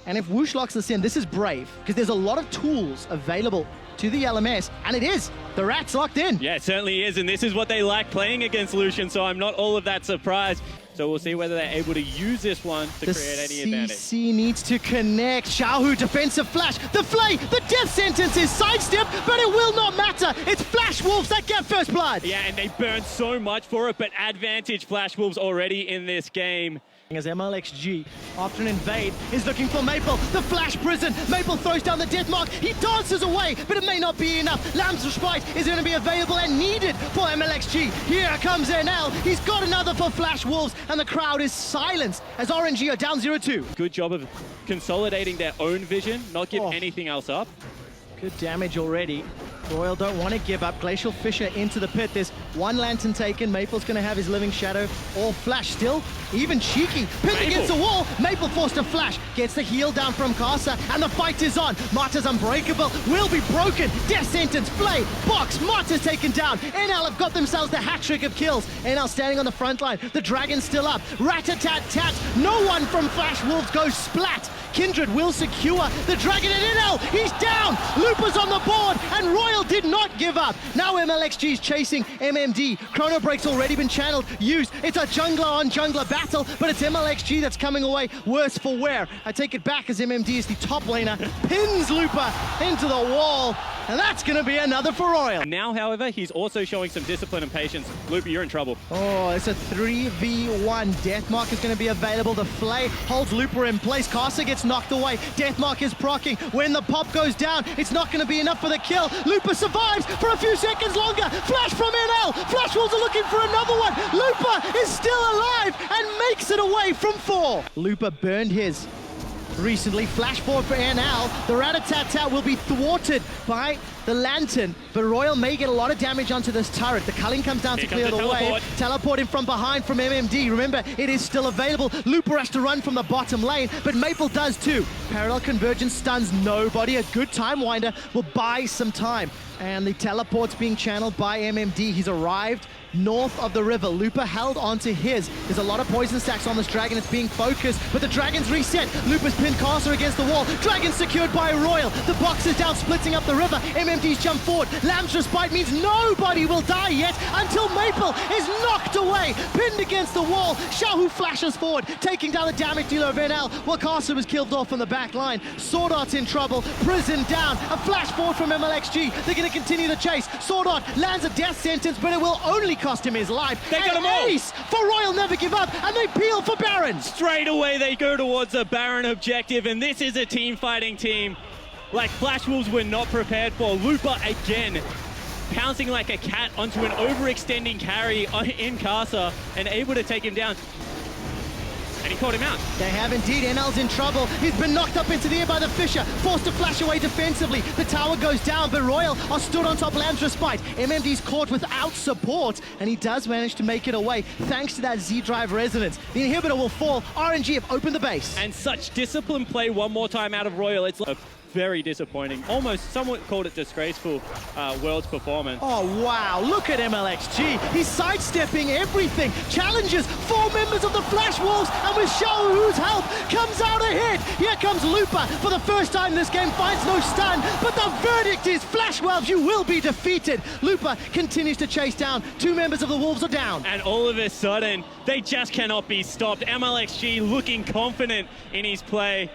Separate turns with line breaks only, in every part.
And if wuxx locks this in, this is brave, because there's a lot of tools available to the LMS, and it is. The rat's locked in.
Yeah, it certainly is, and this is what they like playing against Lucian, so I'm not all of that surprised. So we'll see whether they're able to use this one to create any advantage.
CC needs to connect. xiaohu, defensive flash. The flay, the death sentence is sidestepped, but it will not matter. It's Flash Wolves that get first blood.
Yeah, and they burn so much for it, but advantage Flash Wolves already in this game.
As Mlxg, after an invade, is looking for Maple. The flash prison. Maple throws down the death mark. He dances away, but it may not be enough. Lamb's Respite is going to be available and needed for Mlxg. Here comes NL. He's got another for Flash Wolves, and the crowd is silenced as RNG are down 0-2.
Good job of consolidating their own vision, not give anything else up.
Good damage already. Royal don't want to give up. Glacial Fissure into the pit. There's one lantern taken. Maple's going to have his living shadow. All flash still. Even cheeky. Pinned against the wall. Maple forced to flash. Gets the heal down from Karsa. And the fight is on. Marta's unbreakable. Will be broken. Death sentence. Flay. Box. Marta's taken down. NL have got themselves the hat trick of kills. NL standing on the front line. The dragon's still up. Rat-a-tat-tat. No one from Flash Wolves goes splat. Kindred will secure the dragon and NL. He's down. Looper's on the board. And Royal did not give up. Now Mlxg is chasing MMD. Chrono Break's already been channeled, used. It's a jungler on jungler battle, but it's Mlxg that's coming away worse for wear. I take it back as MMD is the top laner, pins Looper into the wall, and that's going to be another for Royal.
Now, however, he's also showing some discipline and patience. Looper, you're in trouble.
Oh, it's a 3v1. Deathmark is going to be available. The Flay holds Looper in place. Karsa gets knocked away. Deathmark is proccing. When the pop goes down, it's not going to be enough for the kill. Looper survives for a few seconds longer. Flash from NL. Flash Wolves are looking for another one. Looper is still alive and makes it away from 4. Looper burned his recently. Flash forward for NL. The rat-a-tat-tat will be thwarted by the lantern, but Royal may get a lot of damage onto this turret. The culling comes down to clear the way. Teleport in from behind from MMD. Remember, it is still available. Looper has to run from the bottom lane, but Maple does too. Parallel convergence stuns nobody. A good time winder will buy some time. And the teleport's being channeled by MMD. He's arrived north of the river. Looper held onto his. There's a lot of poison stacks on this dragon. It's being focused, but the dragon's reset. Looper's pinned Karsa against the wall. Dragon secured by Royal. The box is down, splitting up the river. MMD's jump forward. Lamb's Respite means nobody will die yet until Maple is knocked away. Pinned against the wall. xiaohu flashes forward, taking down the damage dealer of NL, while Karsa was killed off on the back line. SwordArt's in trouble. Prison down. A flash forward from Mlxg. They're going to continue the chase. SwordArt lands a death sentence, but it will only cost him his life.
They got him all.
Ace for Royal never give up, and they peel for Baron.
Straight away they go towards the Baron objective, and this is a team fighting team like Flash Wolves were not prepared for. Looper again pouncing like a cat onto an overextending carry in Karsa and able to take him down. And he caught him out.
They have indeed. NL's in trouble. He's been knocked up into the air by the Fissure, forced to flash away defensively. The tower goes down, but Royal are stood on top. Lamb's Respite. MMD's caught without support, and he does manage to make it away thanks to that Z-Drive resonance. The inhibitor will fall. RNG have opened the base.
And such disciplined play one more time out of Royal. It's very disappointing. Almost, someone called it disgraceful World's performance.
Oh, wow. Look at Mlxg. He's sidestepping everything. Challenges 4 members of the Flash Wolves, and with xiaohu's help, comes out ahead. Here comes Looper. For the first time this game, finds no stun, but the verdict is Flash Wolves, you will be defeated. Looper continues to chase down. 2 members of the Wolves are down.
And all of a sudden, they just cannot be stopped. Mlxg looking confident in his play.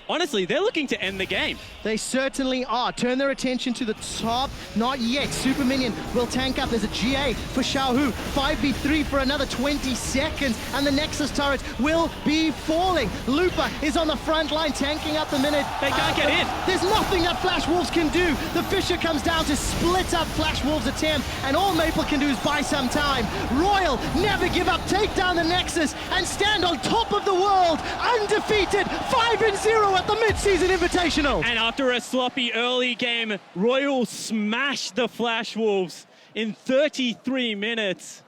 Honestly, they're looking to end the game.
They certainly are. Turn their attention to the top. Not yet. Super Minion will tank up. There's a GA for xiaohu. 5v3 for another 20 seconds. And the Nexus turret will be falling. Looper is on the front line, tanking up the minute.
They can't get in.
There's nothing that Flash Wolves can do. The Fissure comes down to split up Flash Wolves' attempt. And all Maple can do is buy some time. Royal never give up. Take down the Nexus and stand on top of the world. Undefeated. 5-0 at the mid-season Invitational.
And after a sloppy early game, Royal smashed the Flash Wolves in 33 minutes.